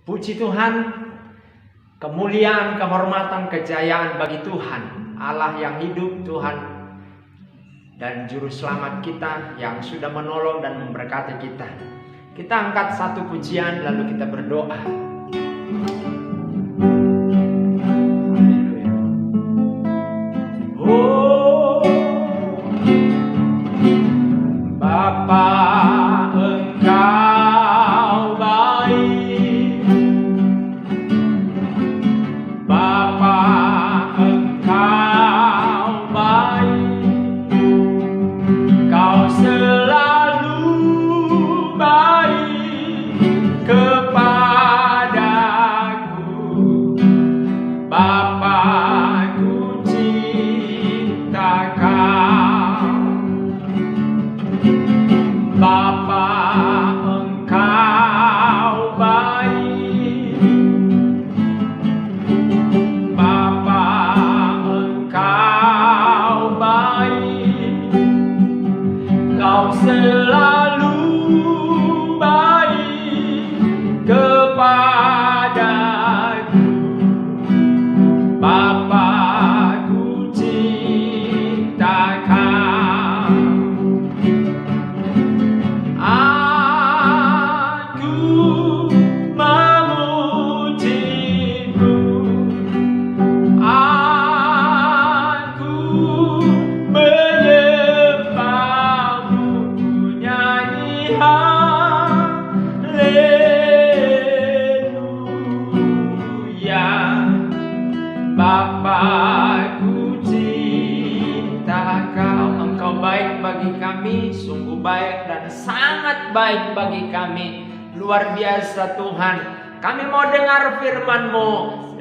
Puji Tuhan, kemuliaan, kehormatan, kejayaan bagi Tuhan, Allah yang hidup, Tuhan dan Juru Selamat kita yang sudah menolong dan memberkati kita. Kita angkat satu pujian lalu kita berdoa. Haleluya. Oh, Bapa, Engkau baik. Bapa, Engkau baik. Kau selalu baik kepadaku. Bapa, ku cinta Kau. Bapa, Engkau baik. Bapa, Engkau baik. Kau selalu baik kepadaku. Bapa, ku cinta Kau. Aku memuji-Mu. Aku menyembah-Mu, nyanyi haleluya. Bapa, ku cinta Kau. Engkau baik bagi kami, sungguh baik dan sangat baik bagi kami. Luar biasa Tuhan. Kami mau dengar firman-Mu.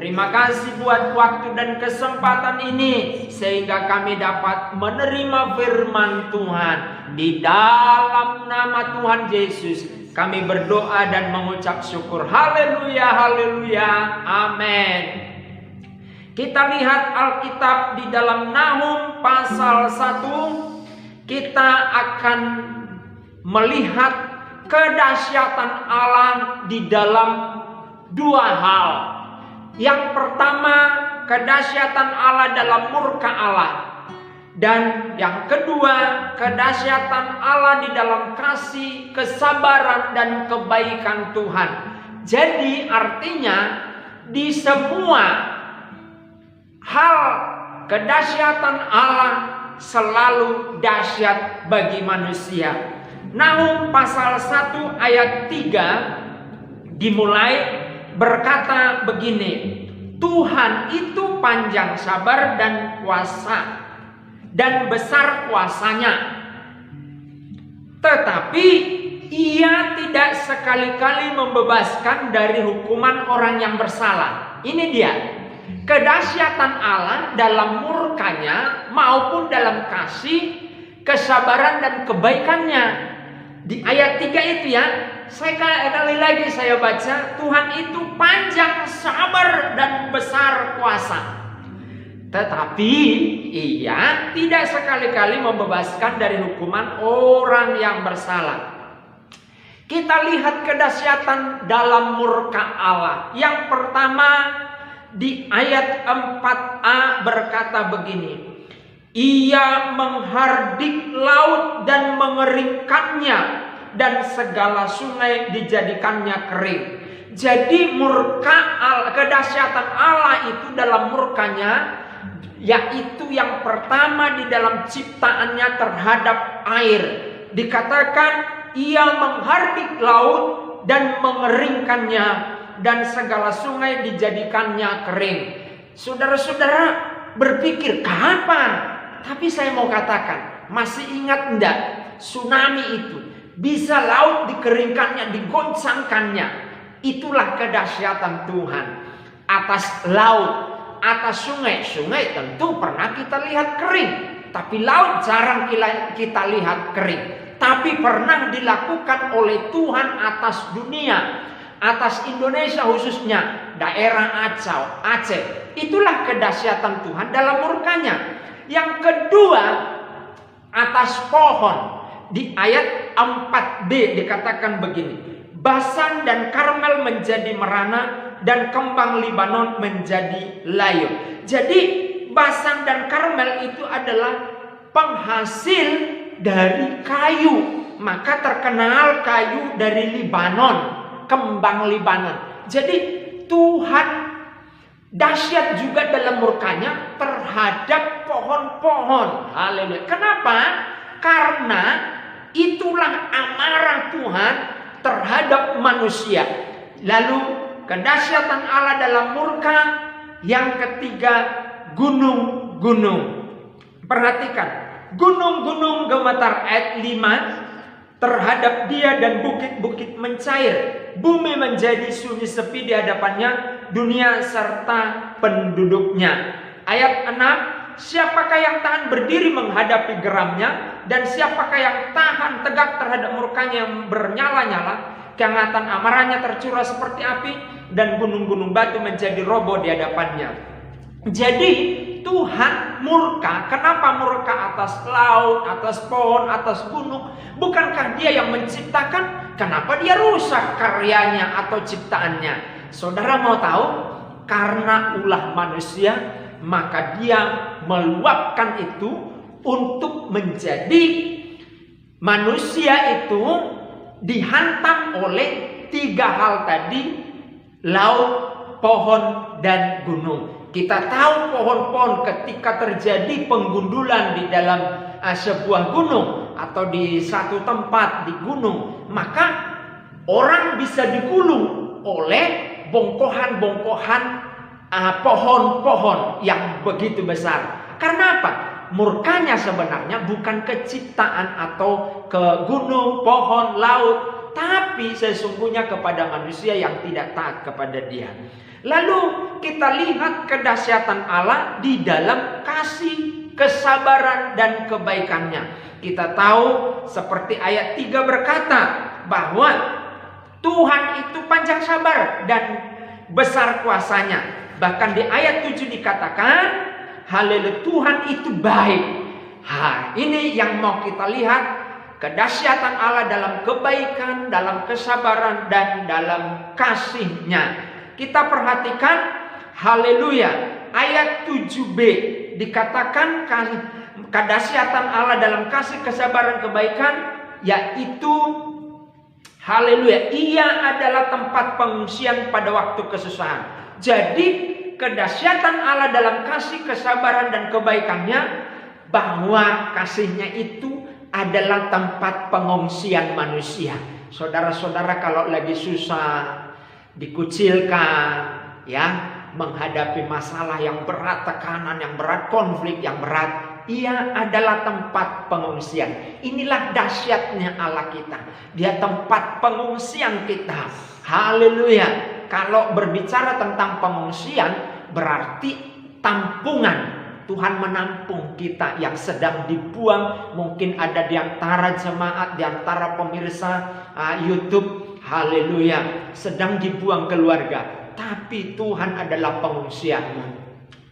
Terima kasih buat waktu dan kesempatan ini sehingga kami dapat menerima firman Tuhan. Di dalam nama Tuhan Yesus kami berdoa dan mengucap syukur. Haleluya, haleluya, amin. Kita lihat Alkitab di dalam Nahum pasal 1. Kita akan melihat kedahsyatan Allah di dalam dua hal. Yang pertama, kedahsyatan Allah dalam murka Allah. Dan yang kedua, kedahsyatan Allah di dalam kasih, kesabaran, dan kebaikan Tuhan. Jadi artinya di semua hal kedahsyatan Allah selalu dahsyat bagi manusia. Nahum pasal 1 ayat 3 dimulai berkata begini, Tuhan itu panjang sabar dan kuasa dan besar kuasanya, tetapi Ia tidak sekali-kali membebaskan dari hukuman orang yang bersalah. Ini dia kedahsyatan Allah dalam murkanya maupun dalam kasih, kesabaran dan kebaikannya. Di ayat 3 itu ya, kali lagi saya baca, Tuhan itu panjang sabar dan besar kuasa, tetapi Ia tidak sekali-kali membebaskan dari hukuman orang yang bersalah. Kita lihat kedahsyatan dalam murka Allah. Yang pertama di ayat 4a berkata begini, Ia menghardik laut dan mengeringkannya, dan segala sungai dijadikannya kering. Jadi kedahsyatan Allah itu dalam murkanya, yaitu yang pertama di dalam ciptaannya terhadap air. Dikatakan Ia menghardik laut dan mengeringkannya, dan segala sungai dijadikannya kering. Saudara-saudara berpikir kapan? Tapi saya mau katakan, masih ingat enggak tsunami itu? Bisa laut dikeringkannya, digoncangkannya. Itulah kedahsyatan Tuhan atas laut, atas sungai. Sungai tentu pernah kita lihat kering, tapi laut jarang kita lihat kering. Tapi pernah dilakukan oleh Tuhan atas dunia, atas Indonesia khususnya, daerah Aceh. Itulah kedahsyatan Tuhan dalam murkanya. Yang kedua, atas pohon. Di ayat 4b dikatakan begini, Basan dan Karmel menjadi merana, dan kembang Libanon menjadi layu. Jadi Basan dan Karmel itu adalah penghasil dari kayu. Maka terkenal kayu dari Libanon, kembang Libanon. Jadi Tuhan dahsyat juga dalam murkanya terhadap pohon-pohon. Haleluya. Kenapa? Karena itulah amarah Tuhan terhadap manusia. Lalu kedahsyatan Allah dalam murka. Yang ketiga, gunung-gunung. Perhatikan, gunung-gunung gemetar, ayat 5. Terhadap dia dan bukit-bukit mencair, bumi menjadi sunyi sepi di hadapannya, dunia serta penduduknya. Ayat 6, siapakah yang tahan berdiri menghadapi geramnya, dan siapakah yang tahan tegak terhadap murkanya yang bernyala-nyala. Kehangatan amarahnya tercurah seperti api, dan gunung-gunung batu menjadi roboh di hadapannya. Jadi Tuhan murka. Kenapa murka atas laut, atas pohon, atas gunung? Bukankah dia yang menciptakan? Kenapa dia rusak karyanya atau ciptaannya? Saudara mau tahu? Karena ulah manusia, maka dia meluapkan itu untuk menjadi manusia itu dihantam oleh 3 hal tadi: laut, pohon, dan gunung. Kita tahu pohon-pohon ketika terjadi penggundulan di dalam sebuah gunung atau di satu tempat di gunung, maka orang bisa digulung oleh bongkohan-bongkohan pohon-pohon yang begitu besar. Karena apa? Murkanya sebenarnya bukan ke ciptaan atau ke gunung, pohon, laut, tapi sesungguhnya kepada manusia yang tidak taat kepada Dia. Lalu kita lihat kedahsyatan Allah di dalam kasih, kesabaran, dan kebaikannya. Kita tahu seperti ayat 3 berkata bahwa Tuhan itu panjang sabar dan besar kuasanya. Bahkan di ayat 7 dikatakan, haleluya, Tuhan itu baik. Ini yang mau kita lihat, kedahsyatan Allah dalam kebaikan, dalam kesabaran, dan dalam kasih-Nya. Kita perhatikan, haleluya, ayat 7b dikatakan kedahsyatan Allah dalam kasih, kesabaran, kebaikan, yaitu haleluya, ia adalah tempat pengungsian pada waktu kesusahan. Jadi kedahsyatan Allah dalam kasih, kesabaran, dan kebaikannya, bahwa kasih-Nya itu adalah tempat pengungsian manusia. Saudara-saudara kalau lagi susah, dikucilkan, ya, menghadapi masalah yang berat, tekanan yang berat, konflik yang berat, ia adalah tempat pengungsian. Inilah dahsyatnya Allah kita. Dia tempat pengungsian kita. Haleluya. Kalau berbicara tentang pengungsian, berarti tampungan. Tuhan menampung kita yang sedang dibuang. Mungkin ada di antara jemaat, di antara pemirsa YouTube, haleluya, sedang dibuang keluarga, tapi Tuhan adalah pengungsianmu.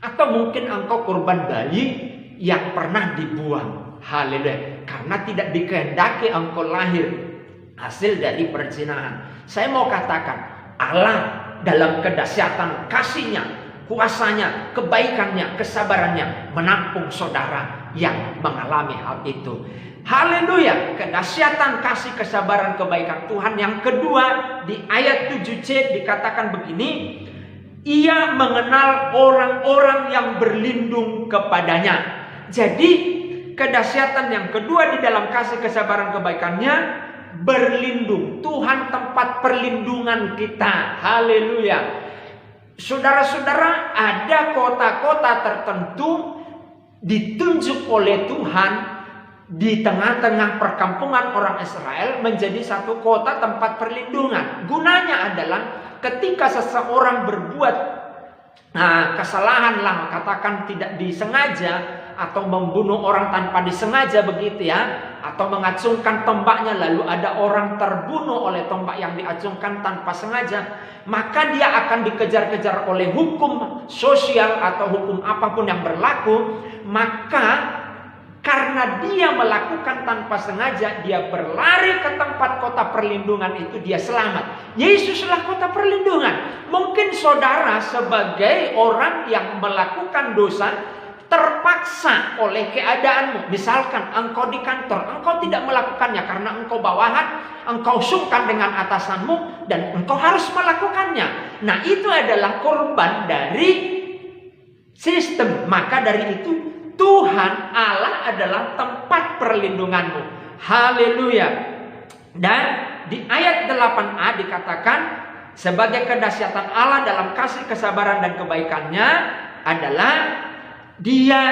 Atau mungkin engkau korban bayi yang pernah dibuang, haleluya, karena tidak dikehendaki engkau lahir hasil dari perzinahan. Saya mau katakan, Allah dalam kedahsyatan kasih-Nya, kuasanya, kebaikannya, kesabarannya menampung saudara yang mengalami hal itu. Haleluya, kedahsyatan kasih, kesabaran, kebaikan Tuhan. Yang kedua, di ayat 7c dikatakan begini, ia mengenal orang-orang yang berlindung kepadanya. Jadi kedahsyatan yang kedua di dalam kasih, kesabaran, kebaikannya, berlindung. Tuhan tempat perlindungan kita. Haleluya. Saudara-saudara, ada kota-kota tertentu ditunjuk oleh Tuhan di tengah-tengah perkampungan orang Israel menjadi satu kota tempat perlindungan. Gunanya adalah ketika seseorang berbuat kesalahan lah, katakan tidak disengaja, atau membunuh orang tanpa disengaja begitu ya, atau mengacungkan tombaknya lalu ada orang terbunuh oleh tombak yang diacungkan tanpa sengaja, maka dia akan dikejar-kejar oleh hukum sosial atau hukum apapun yang berlaku. Maka Karena dia melakukan tanpa sengaja, dia berlari ke tempat kota perlindungan itu, dia selamat. Yesuslah kota perlindungan. Mungkin saudara sebagai orang yang melakukan dosa terpaksa oleh keadaanmu. Misalkan engkau di kantor, engkau tidak melakukannya karena engkau bawahan, engkau sungkan dengan atasanmu, dan engkau harus melakukannya. Nah, itu adalah korban dari sistem. Maka dari itu Tuhan Allah adalah tempat perlindunganmu. Haleluya. Dan di ayat 8a dikatakan sebagai kedahsyatan Allah dalam kasih, kesabaran, dan kebaikannya adalah Dia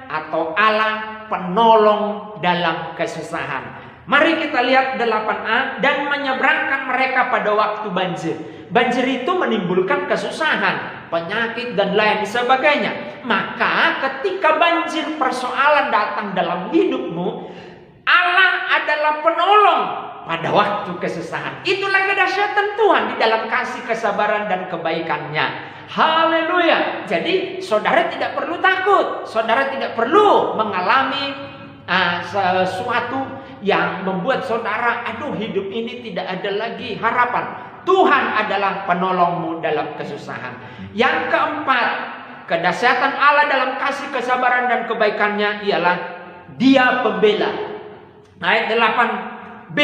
atau Allah penolong dalam kesusahan. Mari kita lihat 8a, dan menyeberangkan mereka pada waktu banjir. Banjir itu menimbulkan kesusahan, penyakit, dan lain sebagainya. Maka ketika banjir persoalan datang dalam hidupmu, Allah adalah penolong pada waktu kesusahan. Itulah kedahsyatan Tuhan di dalam kasih, kesabaran, dan kebaikannya. Haleluya. Jadi saudara tidak perlu takut. Saudara tidak perlu mengalami sesuatu yang membuat saudara, aduh, hidup ini tidak ada lagi harapan. Tuhan adalah penolongmu dalam kesusahan. Yang keempat, kedahsyatan Allah dalam kasih, kesabaran, dan kebaikannya ialah Dia pembela. Ayat 8b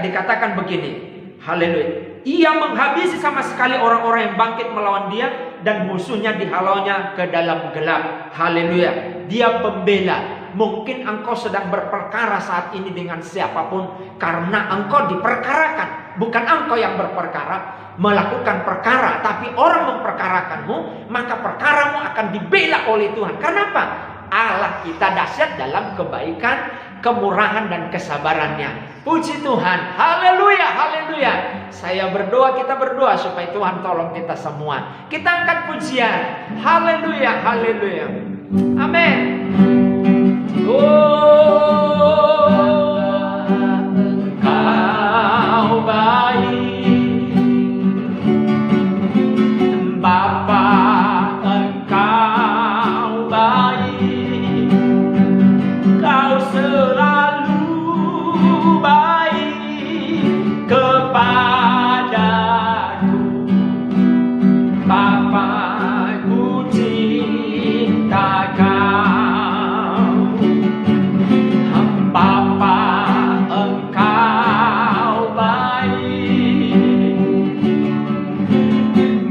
dikatakan begini. Haleluya. Ia menghabisi sama sekali orang-orang yang bangkit melawan Dia, dan musuhnya dihalaunya ke dalam gelap. Haleluya. Dia pembela. Mungkin engkau sedang berperkara saat ini dengan siapapun karena engkau diperkarakan. Bukan engkau yang berperkara, melakukan perkara, tapi orang memperkarakanmu, maka perkaramu akan dibela oleh Tuhan. Kenapa? Allah kita dahsyat dalam kebaikan, kemurahan, dan kesabarannya. Puji Tuhan. Haleluya, haleluya. Saya berdoa, kita berdoa supaya Tuhan tolong kita semua. Kita angkat pujian. Haleluya, haleluya. Amin. Engkau baik, Bapa, Engkau baik, Kau selalu baik kepadaku. Bapa, ku cinta Kau. Bapa, Engkau baik.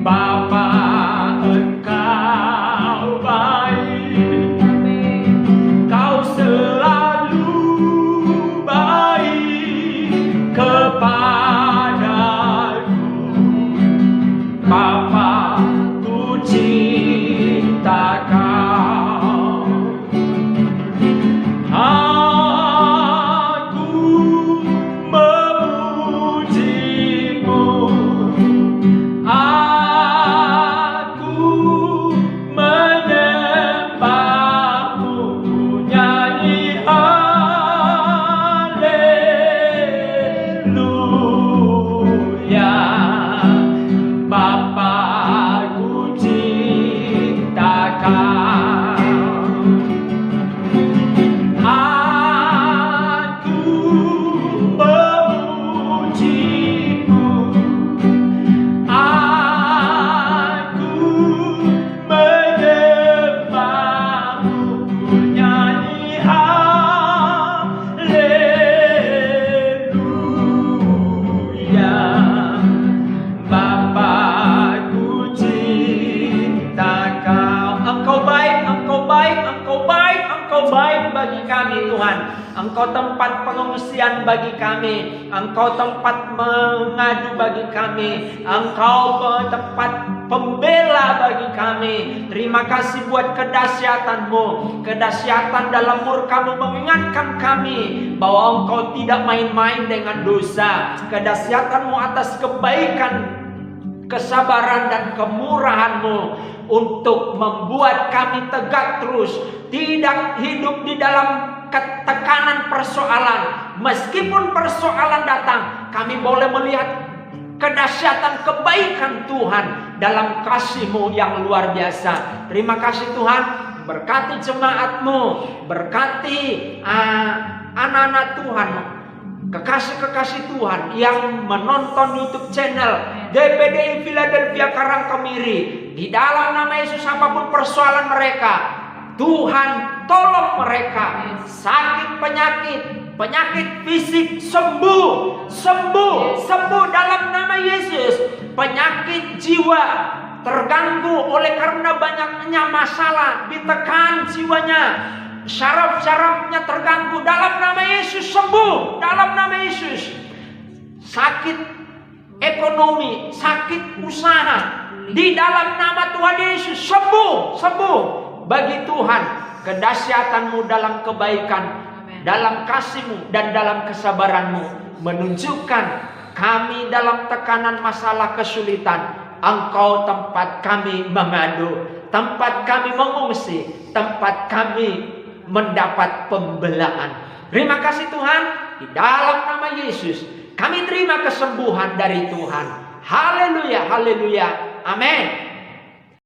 Bapa, Engkau baik. Kau selalu baik kepadaku. Bapa, ku cinta Kau. Engkau tempat pengungsian bagi kami. Engkau tempat mengadu bagi kami. Engkau tempat pembela bagi kami. Terima kasih buat kedahsyatan-Mu. Kedahsyatan dalam murka-Mu mengingatkan kami bahwa Engkau tidak main-main dengan dosa. Kedahsyatan-Mu atas kebaikan, kesabaran, dan kemurahan-Mu untuk membuat kami tegak terus, tidak hidup di dalam tekanan persoalan. Meskipun persoalan datang, kami boleh melihat kedahsyatan kebaikan Tuhan dalam kasih-Mu yang luar biasa. Terima kasih Tuhan. berkati jemaatmu, berkati anak-anak Tuhan, kekasih-kekasih Tuhan yang menonton YouTube channel DPDI Philadelphia Karangkemiri. Di dalam nama Yesus, apapun persoalan mereka, Tuhan tolong mereka. Sakit penyakit fisik sembuh dalam nama Yesus. Penyakit jiwa terganggu oleh karena banyaknya masalah, ditekan jiwanya, syaraf-syarafnya terganggu, dalam nama Yesus sembuh, dalam nama Yesus. Sakit ekonomi, sakit usaha, di dalam nama Tuhan Yesus sembuh. Bagi Tuhan, kedahsyatan-Mu dalam kebaikan, dalam kasih-Mu dan dalam kesabaran-Mu menunjukkan kami dalam tekanan masalah kesulitan, Engkau tempat kami mengadu, tempat kami mengungsi, tempat kami mendapat pembelaan. Terima kasih Tuhan, di dalam nama Yesus kami terima kesembuhan dari Tuhan. Haleluya, haleluya, amin.